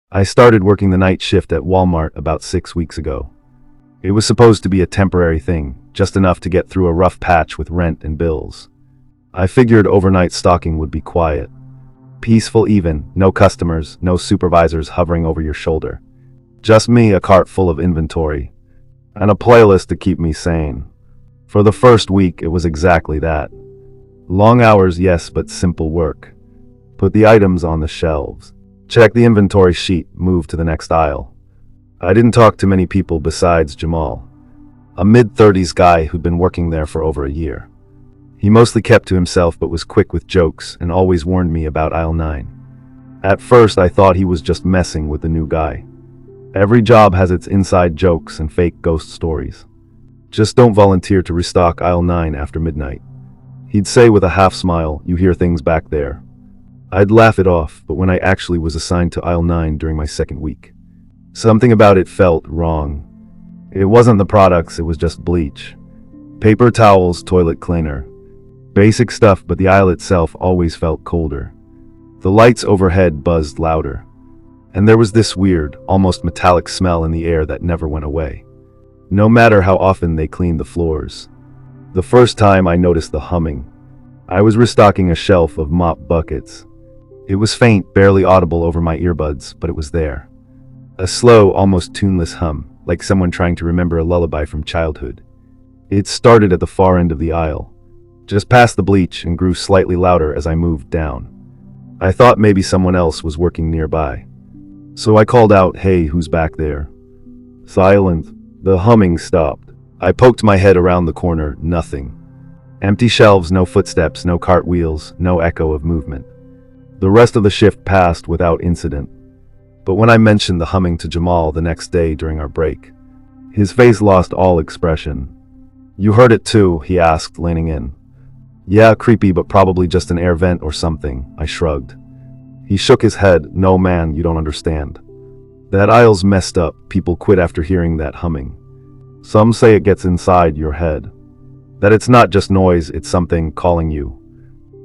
I started working the night shift at Walmart about 6 weeks ago. It was supposed to be a temporary thing, just enough to get through a rough patch with rent and bills. I figured overnight stocking would be quiet. Peaceful even, no customers, no supervisors hovering over your shoulder. Just me, a cart full of inventory, and a playlist to keep me sane. For the first week, it was exactly that. Long hours, yes, but simple work. Put the items on the shelves. Check the inventory sheet, move to the next aisle. I didn't talk to many people besides Jamal, a mid-30s guy who'd been working there for over a year. He mostly kept to himself but was quick with jokes and always warned me about aisle 9. At first I thought he was just messing with the new guy. Every job has its inside jokes and fake ghost stories. Just don't volunteer to restock aisle 9 after midnight. He'd say with a half smile, "You hear things back there." I'd laugh it off, but when I actually was assigned to aisle 9 during my second week, something about it felt wrong. It wasn't the products, it was just bleach. Paper towels, toilet cleaner. Basic stuff, but the aisle itself always felt colder. The lights overhead buzzed louder. And there was this weird, almost metallic smell in the air that never went away, no matter how often they cleaned the floors. The first time I noticed the humming, I was restocking a shelf of mop buckets. It was faint, barely audible over my earbuds, but it was there. A slow, almost tuneless hum, like someone trying to remember a lullaby from childhood. It started at the far end of the aisle, just past the bleach, and grew slightly louder as I moved down. I thought maybe someone else was working nearby. So I called out, "Hey, who's back there?" Silence. The humming stopped. I poked my head around the corner, nothing. Empty shelves, no footsteps, no cartwheels, no echo of movement. The rest of the shift passed without incident. But when I mentioned the humming to Jamal the next day during our break, his face lost all expression. "You heard it too?" he asked, leaning in. "Yeah, creepy, but probably just an air vent or something," I shrugged. He shook his head. "No man, you don't understand. That aisle's messed up. People quit after hearing that humming. Some say it gets inside your head. That it's not just noise, it's something calling you."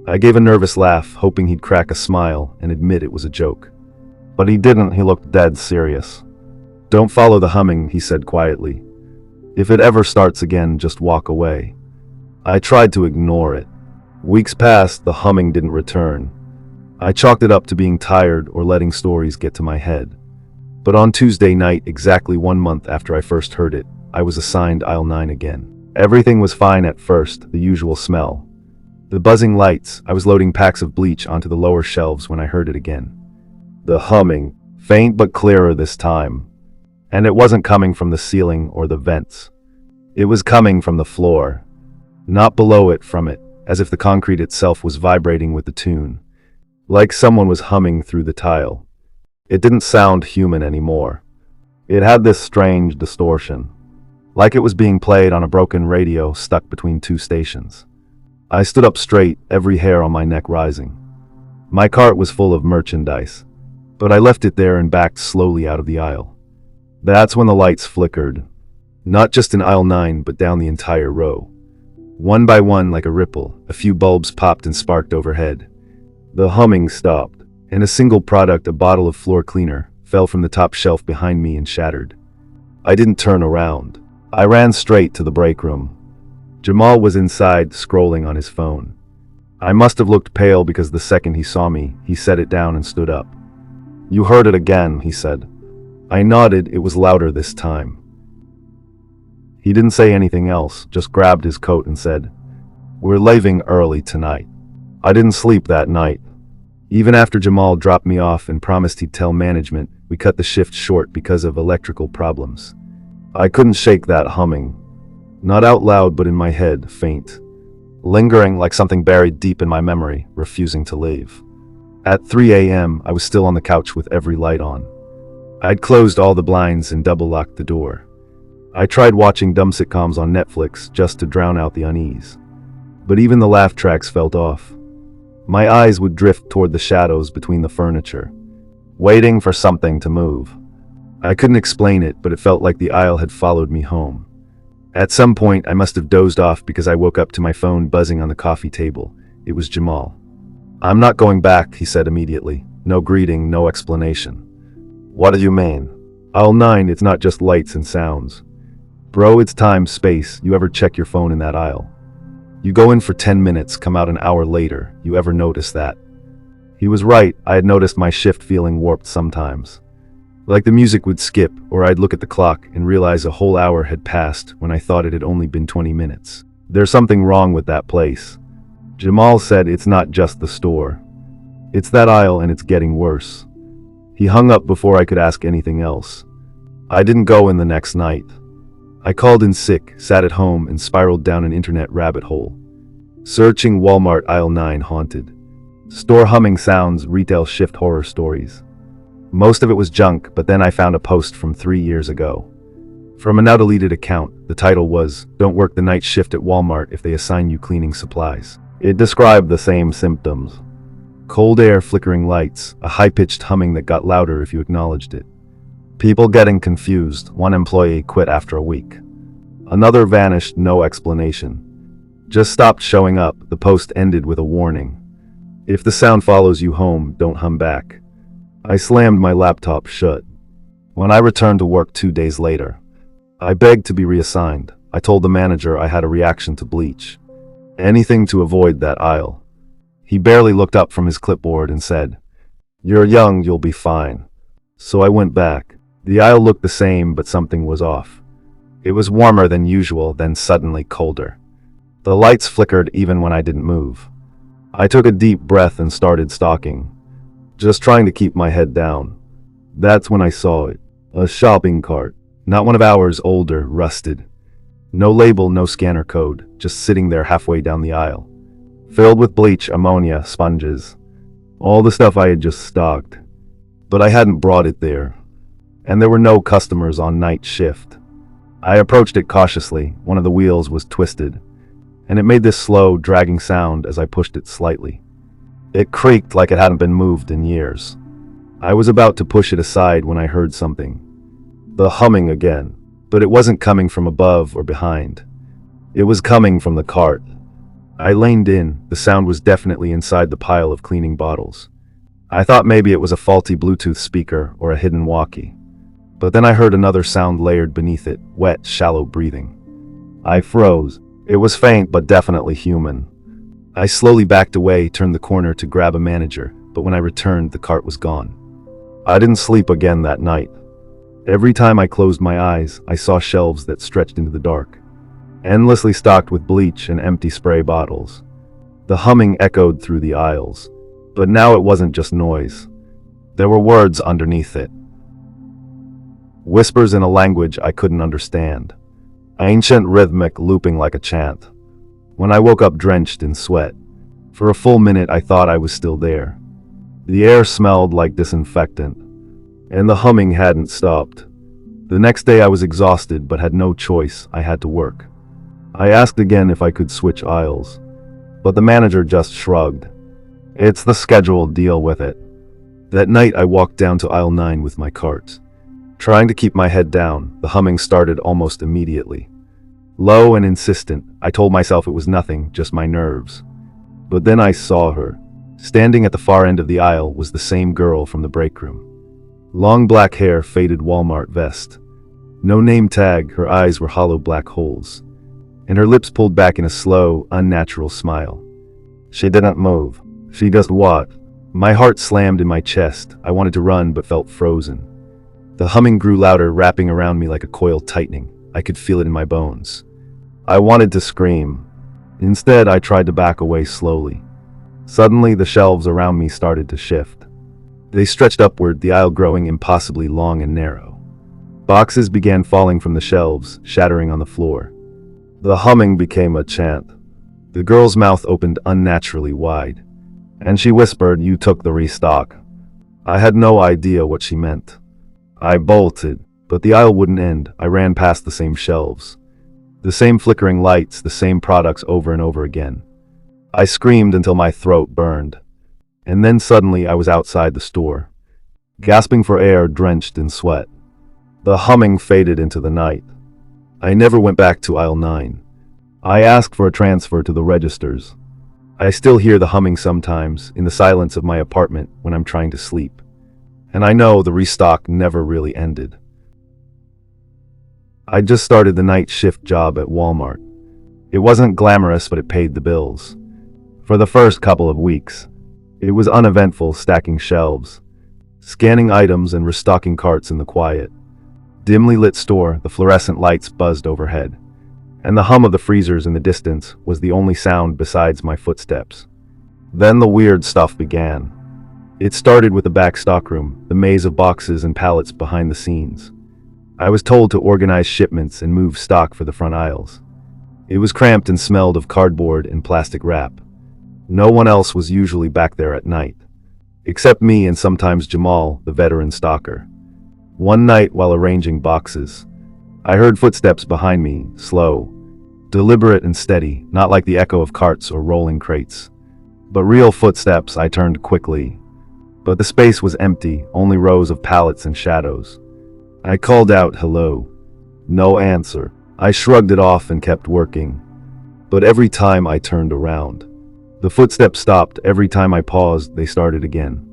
I gave a nervous laugh, hoping he'd crack a smile and admit it was a joke. But he didn't. He looked dead serious. "Don't follow the humming," he said quietly. "If it ever starts again, just walk away." I tried to ignore it. Weeks passed, the humming didn't return. I chalked it up to being tired or letting stories get to my head. But on Tuesday night, exactly 1 month after I first heard it, I was assigned aisle 9 again. Everything was fine at first, the usual smell, the buzzing lights. I was loading packs of bleach onto the lower shelves when I heard it again. The humming, faint but clearer this time. And it wasn't coming from the ceiling or the vents. It was coming from the floor. Not below it, from it, as if the concrete itself was vibrating with the tune. Like someone was humming through the tile. It didn't sound human anymore. It had this strange distortion, like it was being played on a broken radio stuck between two stations. I stood up straight, every hair on my neck rising. My cart was full of merchandise, but I left it there and backed slowly out of the aisle. That's when the lights flickered, not just in aisle 9, but down the entire row. One by one, like a ripple, a few bulbs popped and sparked overhead. The humming stopped, and a single product, a bottle of floor cleaner, fell from the top shelf behind me and shattered. I didn't turn around. I ran straight to the break room. Jamal was inside, scrolling on his phone. I must have looked pale because the second he saw me, he set it down and stood up. "You heard it again," he said. I nodded. It was louder this time. He didn't say anything else, just grabbed his coat and said, "We're leaving early tonight." I didn't sleep that night. Even after Jamal dropped me off and promised he'd tell management, we cut the shift short because of electrical problems. I couldn't shake that humming. Not out loud, but in my head, faint. Lingering like something buried deep in my memory, refusing to leave. At 3 a.m., I was still on the couch with every light on. I'd closed all the blinds and double-locked the door. I tried watching dumb sitcoms on Netflix just to drown out the unease. But even the laugh tracks felt off. My eyes would drift toward the shadows between the furniture, waiting for something to move. I couldn't explain it, but it felt like the aisle had followed me home. At some point, I must have dozed off because I woke up to my phone buzzing on the coffee table. It was Jamal. "I'm not going back," he said immediately. No greeting, no explanation. What do you mean? Aisle 9, it's not just lights and sounds. Bro, it's time, space. You ever check your phone in that aisle? You go in for 10 minutes, come out an hour later. You ever notice that? He was right. I had noticed my shift feeling warped sometimes. Like the music would skip, or I'd look at the clock and realize a whole hour had passed when I thought it had only been 20 minutes. There's something wrong with that place. Jamal said it's not just the store. It's that aisle, and it's getting worse. He hung up before I could ask anything else. I didn't go in the next night. I called in sick, sat at home, and spiraled down an internet rabbit hole. Searching Walmart aisle 9 haunted. Store humming sounds, retail shift horror stories. Most of it was junk, but then I found a post from 3 years ago. From a now deleted account, the title was, "Don't work the night shift at Walmart if they assign you cleaning supplies." It described the same symptoms. Cold air, flickering lights, a high-pitched humming that got louder if you acknowledged it. People getting confused. One employee quit after a week. Another vanished, no explanation. Just stopped showing up. The post ended with a warning. If the sound follows you home, don't hum back. I slammed my laptop shut. When I returned to work 2 days later, I begged to be reassigned. I told the manager I had a reaction to bleach. Anything to avoid that aisle. He barely looked up from his clipboard and said, "You're young, you'll be fine." So I went back. The aisle looked the same, but something was off. It was warmer than usual, then suddenly colder. The lights flickered even when I didn't move. I took a deep breath and started stalking, just trying to keep my head down. That's when I saw it. A shopping cart. Not one of ours, older, rusted. No label, no scanner code, just sitting there halfway down the aisle. Filled with bleach, ammonia, sponges. All the stuff I had just stocked. But I hadn't brought it there. And there were no customers on night shift. I approached it cautiously. One of the wheels was twisted, and it made this slow, dragging sound as I pushed it slightly. It creaked like it hadn't been moved in years. I was about to push it aside when I heard something. The humming again, but it wasn't coming from above or behind. It was coming from the cart. I leaned in. The sound was definitely inside the pile of cleaning bottles. I thought maybe it was a faulty Bluetooth speaker or a hidden walkie. But then I heard another sound layered beneath it, wet, shallow breathing. I froze. It was faint, but definitely human. I slowly backed away, turned the corner to grab a manager, but when I returned, the cart was gone. I didn't sleep again that night. Every time I closed my eyes, I saw shelves that stretched into the dark, endlessly stocked with bleach and empty spray bottles. The humming echoed through the aisles, but now it wasn't just noise. There were words underneath it. Whispers in a language I couldn't understand. Ancient, rhythmic, looping like a chant. When I woke up drenched in sweat, for a full minute I thought I was still there. The air smelled like disinfectant, and the humming hadn't stopped. The next day I was exhausted but had no choice. I had to work. I asked again if I could switch aisles, but the manager just shrugged. "It's the schedule, deal with it." That night I walked down to aisle 9 with my cart. Trying to keep my head down, the humming started almost immediately. Low and insistent, I told myself it was nothing, just my nerves. But then I saw her. Standing at the far end of the aisle was the same girl from the break room. Long black hair, faded Walmart vest. No name tag, her eyes were hollow black holes, and her lips pulled back in a slow, unnatural smile. She didn't move. She just watched. My heart slammed in my chest. I wanted to run but felt frozen. The humming grew louder, wrapping around me like a coil tightening. I could feel it in my bones. I wanted to scream. Instead, I tried to back away slowly. Suddenly, the shelves around me started to shift. They stretched upward, the aisle growing impossibly long and narrow. Boxes began falling from the shelves, shattering on the floor. The humming became a chant. The girl's mouth opened unnaturally wide, and she whispered, "You took the restock." I had no idea what she meant. I bolted, but the aisle wouldn't end. I ran past the same shelves. The same flickering lights, the same products over and over again. I screamed until my throat burned. And then suddenly I was outside the store, gasping for air, drenched in sweat. The humming faded into the night. I never went back to aisle 9. I asked for a transfer to the registers. I still hear the humming sometimes, in the silence of my apartment when I'm trying to sleep. And I know the restock never really ended. I just started the night shift job at Walmart. It wasn't glamorous, but it paid the bills. For the first couple of weeks, it was uneventful, stacking shelves, scanning items and restocking carts in the quiet, dimly lit store. The fluorescent lights buzzed overhead, and the hum of the freezers in the distance was the only sound besides my footsteps. Then the weird stuff began. It started with the back stockroom, the maze of boxes and pallets behind the scenes. I was told to organize shipments and move stock for the front aisles. It was cramped and smelled of cardboard and plastic wrap. No one else was usually back there at night, except me and sometimes Jamal, the veteran stocker. One night while arranging boxes, I heard footsteps behind me, slow, deliberate and steady, not like the echo of carts or rolling crates, but real footsteps. I turned quickly, but the space was empty, only rows of pallets and shadows. I called out, "Hello." No answer. I shrugged it off and kept working. But every time I turned around, the footsteps stopped. Every time I paused, they started again.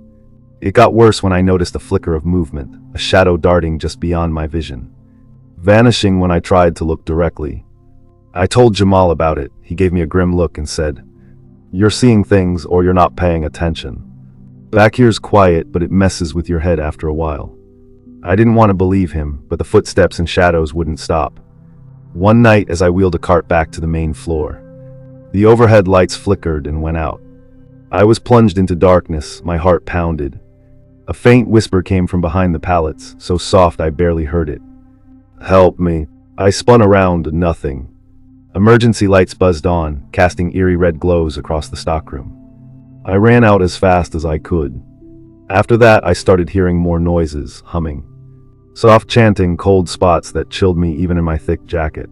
It got worse when I noticed a flicker of movement, a shadow darting just beyond my vision, vanishing when I tried to look directly. I told Jamal about it. He gave me a grim look and said, "You're seeing things or you're not paying attention. Back here's quiet, but it messes with your head after a while." I didn't want to believe him, but the footsteps and shadows wouldn't stop. One night, as I wheeled a cart back to the main floor, the overhead lights flickered and went out. I was plunged into darkness, my heart pounded. A faint whisper came from behind the pallets, so soft I barely heard it. "Help me." I spun around, nothing. Emergency lights buzzed on, casting eerie red glows across the stockroom. I ran out as fast as I could. After that, I started hearing more noises, humming. Soft chanting, cold spots that chilled me even in my thick jacket.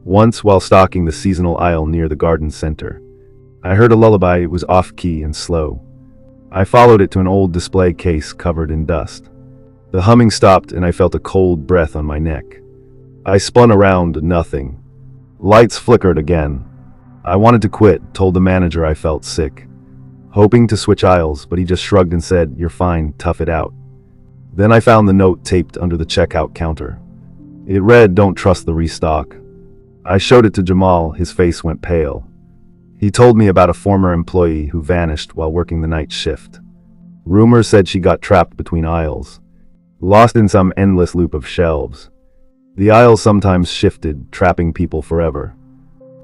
Once, while stocking the seasonal aisle near the garden center, I heard a lullaby. It was off-key and slow. I followed it to an old display case covered in dust. The humming stopped and I felt a cold breath on my neck. I spun around, nothing. Lights flickered again. I wanted to quit, told the manager I felt sick, hoping to switch aisles, but he just shrugged and said, "You're fine, tough it out." Then I found the note taped under the checkout counter. It read, "Don't trust the restock." I showed it to Jamal. His face went pale. He told me about a former employee who vanished while working the night shift. Rumors said she got trapped between aisles, lost in some endless loop of shelves. The aisles sometimes shifted, trapping people forever.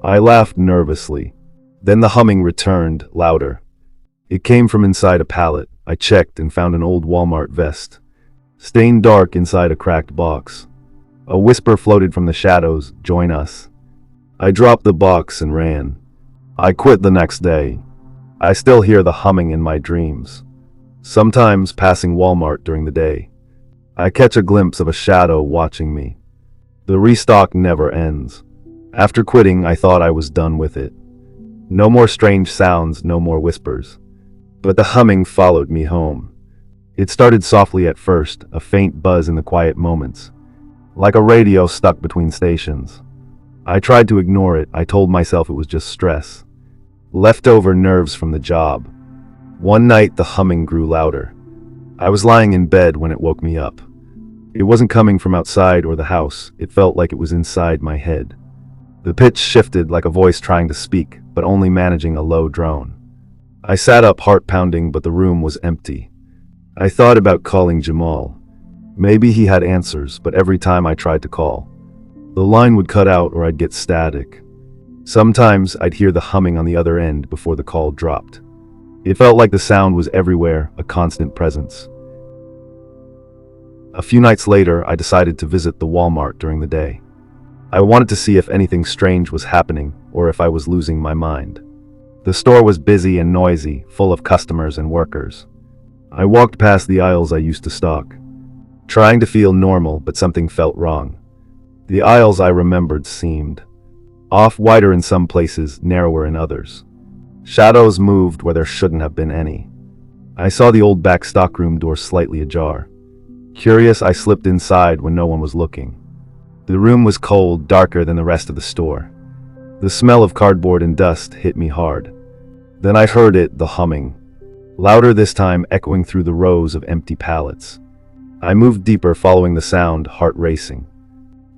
I laughed nervously. Then the humming returned, louder. It came from inside a pallet. I checked and found an old Walmart vest, stained dark inside a cracked box. A whisper floated from the shadows, "Join us." I dropped the box and ran. I quit the next day. I still hear the humming in my dreams, sometimes passing Walmart during the day. I catch a glimpse of a shadow watching me. The restock never ends. After quitting, I thought I was done with it. No more strange sounds, no more whispers. But the humming followed me home. It started softly at first, a faint buzz in the quiet moments, like a radio stuck between stations. I tried to ignore it. I told myself it was just stress, leftover nerves from the job. One night, the humming grew louder. I was lying in bed when it woke me up. It wasn't coming from outside or the house. It felt like it was inside my head. The pitch shifted like a voice trying to speak, but only managing a low drone. I sat up, heart pounding, but the room was empty. I thought about calling Jamal. Maybe he had answers, but every time I tried to call, the line would cut out or I'd get static. Sometimes I'd hear the humming on the other end before the call dropped. It felt like the sound was everywhere, a constant presence. A few nights later, I decided to visit the Walmart during the day. I wanted to see if anything strange was happening or if I was losing my mind. The store was busy and noisy, full of customers and workers. I walked past the aisles I used to stock, trying to feel normal, but something felt wrong. The aisles I remembered seemed off, wider in some places, narrower in others. Shadows moved where there shouldn't have been any. I saw the old back stockroom door slightly ajar. Curious, I slipped inside when no one was looking. The room was cold, darker than the rest of the store. The smell of cardboard and dust hit me hard. Then I heard it, the humming. louder this time, echoing through the rows of empty pallets. I moved deeper, following the sound, heart racing.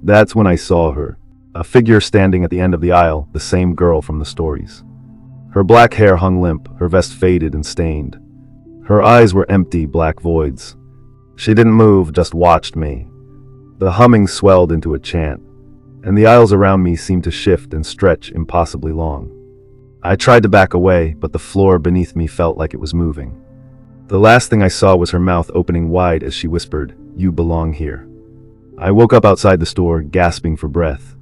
That's when I saw her. A figure standing at the end of the aisle, the same girl from the stories. Her black hair hung limp, her vest faded and stained. Her eyes were empty, black voids. She didn't move, just watched me. The humming swelled into a chant, and the aisles around me seemed to shift and stretch impossibly long. I tried to back away, but the floor beneath me felt like it was moving. The last thing I saw was her mouth opening wide as she whispered, "You belong here." I woke up outside the store, gasping for breath.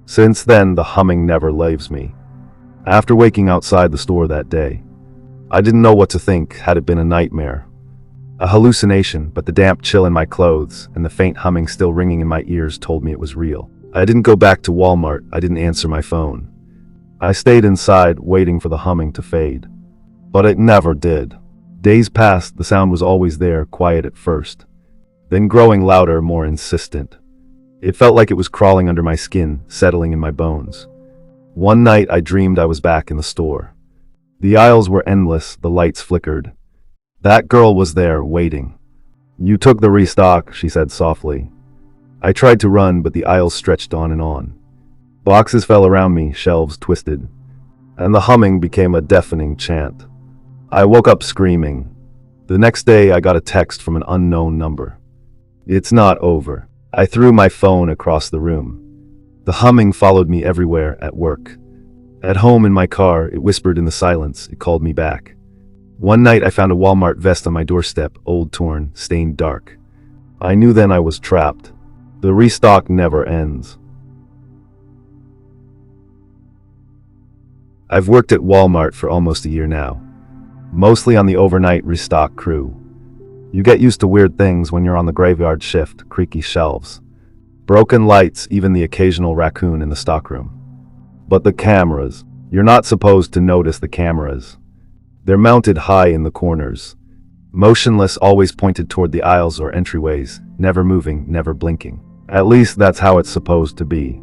Since then, the humming never leaves me. After waking outside the store that day, I didn't know what to think. Had it been a nightmare, a hallucination? But the damp chill in my clothes and the faint humming still ringing in my ears told me it was real. I didn't go back to Walmart. I didn't answer my phone. I stayed inside, waiting for the humming to fade. But it never did. Days passed, the sound was always there, quiet at first, then growing louder, more insistent. It felt like it was crawling under my skin, settling in my bones. One night I dreamed I was back in the store. The aisles were endless, the lights flickered. That girl was there, waiting. "You took the restock," she said softly. I tried to run, but the aisles stretched on and on. Boxes fell around me, shelves twisted, and the humming became a deafening chant. I woke up screaming. The next day I got a text from an unknown number. "It's not over." I threw my phone across the room. The humming followed me everywhere, at work. At home, in my car, it whispered in the silence. It called me back. One night I found a Walmart vest on my doorstep, old, torn, stained dark. I knew then I was trapped. The restock never ends. I've worked at Walmart for almost a year now, mostly on the overnight restock crew. You get used to weird things when you're on the graveyard shift: creaky shelves, broken lights, even the occasional raccoon in the stockroom. But the cameras, you're not supposed to notice the cameras. They're mounted high in the corners, motionless, always pointed toward the aisles or entryways, never moving, never blinking. At least that's how it's supposed to be.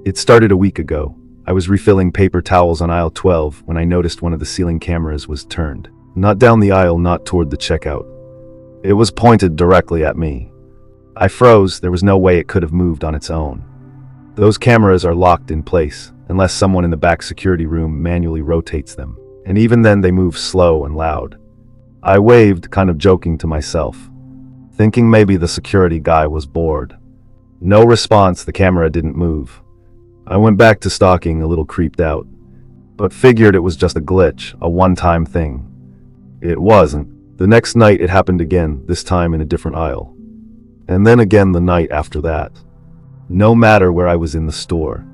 It started a week ago. I was refilling paper towels on aisle 12 when I noticed one of the ceiling cameras was turned. Not down the aisle, not toward the checkout. It was pointed directly at me. I froze. There was no way it could have moved on its own. Those cameras are locked in place, unless someone in the back security room manually rotates them. And even then they move slow and loud. I waved, kind of joking to myself, thinking maybe the security guy was bored. No response, the camera didn't move. I went back to stocking, a little creeped out, but figured it was just a glitch, a one-time thing. It wasn't. The next night it happened again, this time in a different aisle. And then again the night after that. No matter where I was in the store,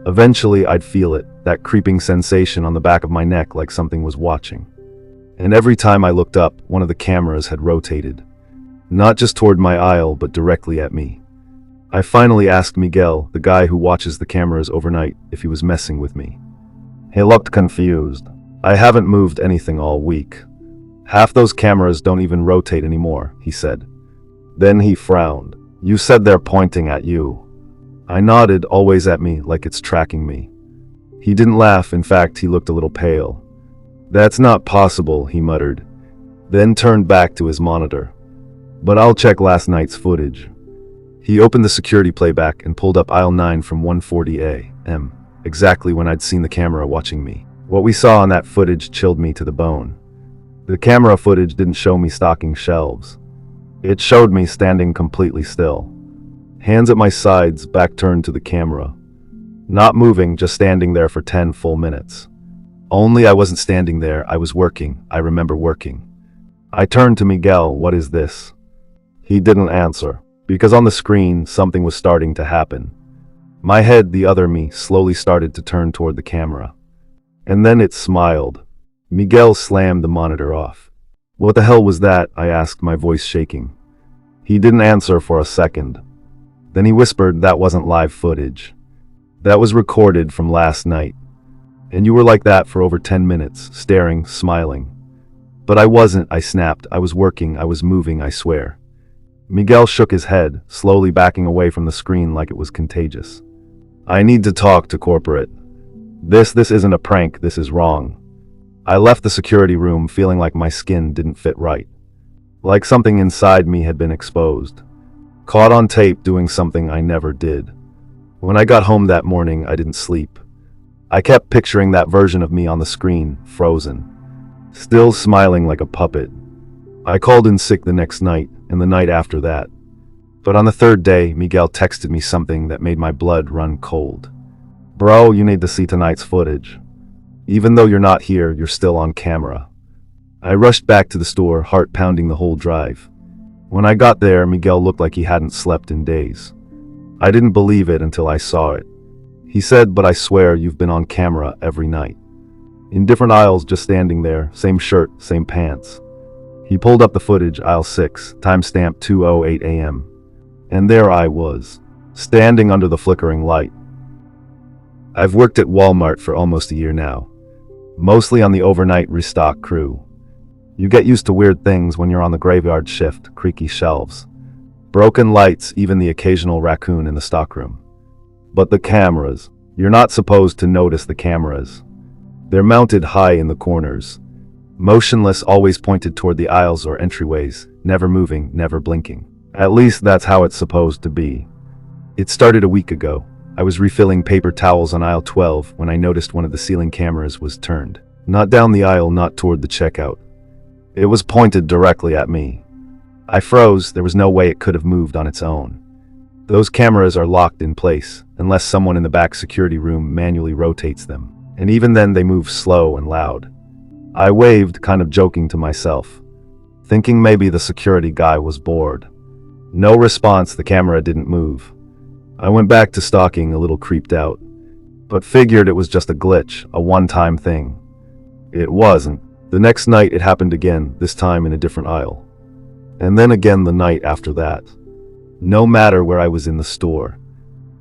eventually I'd feel it, that creeping sensation on the back of my neck, like something was watching. And every time I looked up, one of the cameras had rotated. Not just toward my aisle, but directly at me. I finally asked Miguel, the guy who watches the cameras overnight, if he was messing with me. He looked confused. "I haven't moved anything all week. Half those cameras don't even rotate anymore," he said. Then he frowned. "You said they're pointing at you." I nodded, always at me, like it's tracking me. He didn't laugh, in fact, he looked a little pale. "That's not possible," he muttered, then turned back to his monitor. "But I'll check last night's footage." He opened the security playback and pulled up aisle 9 from 140 a.m., exactly when I'd seen the camera watching me. What we saw on that footage chilled me to the bone. The camera footage didn't show me stocking shelves. It showed me standing completely still. Hands at my sides, back turned to the camera. Not moving, just standing there for 10 full minutes. Only I wasn't standing there, I was working. I remember working. I turned to Miguel. "What is this?" He didn't answer, because on the screen, something was starting to happen. My head, the other me, slowly started to turn toward the camera. And then it smiled. Miguel slammed the monitor off. "What the hell was that?" I asked, my voice shaking. He didn't answer for a second. Then he whispered, "That wasn't live footage. That was recorded from last night. And you were like that for over 10 minutes, staring, smiling." "But I wasn't," I snapped. "I was working, I was moving, I swear." Miguel shook his head, slowly backing away from the screen like it was contagious. "I need to talk to corporate. This isn't a prank, this is wrong." I left the security room feeling like my skin didn't fit right. Like something inside me had been exposed. Caught on tape doing something I never did. When I got home that morning, I didn't sleep. I kept picturing that version of me on the screen, frozen. Still smiling like a puppet. I called in sick the next night, and the night after that. But on the third day, Miguel texted me something that made my blood run cold. Bro, you need to see tonight's footage. Even though you're not here, you're still on camera. I rushed back to the store, heart pounding the whole drive. When I got there, Miguel looked like he hadn't slept in days. I didn't believe it until I saw it. He said, but I swear you've been on camera every night. In different aisles, just standing there, same shirt, same pants. He pulled up the footage, aisle 6, timestamp 2:08 a.m. And there I was, standing under the flickering light. I've worked at Walmart for almost a year now. Mostly on the overnight restock crew. You get used to weird things when you're on the graveyard shift, creaky shelves, broken lights, even the occasional raccoon in the stockroom. But the cameras, you're not supposed to notice the cameras. They're mounted high in the corners, motionless, always pointed toward the aisles or entryways, never moving, never blinking. At least that's how it's supposed to be. It started a week ago. I was refilling paper towels on aisle 12 when I noticed one of the ceiling cameras was turned. Not down the aisle, not toward the checkout. It was pointed directly at me. I froze. There was no way it could have moved on its own. Those cameras are locked in place, unless someone in the back security room manually rotates them. And even then they move slow and loud. I waved, kind of joking to myself, thinking maybe the security guy was bored. No response, the camera didn't move. I went back to stalking, a little creeped out, but figured it was just a glitch, a one-time thing. It wasn't. The next night it happened again, this time in a different aisle. And then again the night after that. No matter where I was in the store.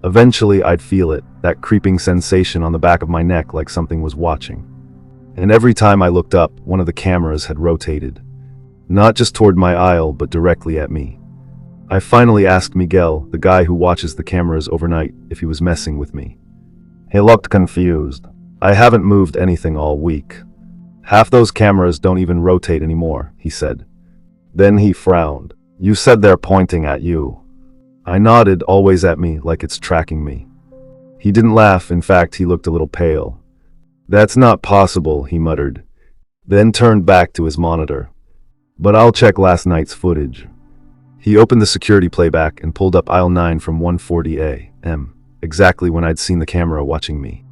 Eventually I'd feel it, that creeping sensation on the back of my neck like something was watching. And every time I looked up, one of the cameras had rotated. Not just toward my aisle, but directly at me. I finally asked Miguel, the guy who watches the cameras overnight, if he was messing with me. He looked confused. I haven't moved anything all week. Half those cameras don't even rotate anymore, he said. Then he frowned. You said they're pointing at you. I nodded, always at me, like it's tracking me. He didn't laugh, in fact, he looked a little pale. That's not possible, he muttered, then turned back to his monitor. But I'll check last night's footage. He opened the security playback and pulled up aisle 9 from 1:40 a.m., exactly when I'd seen the camera watching me.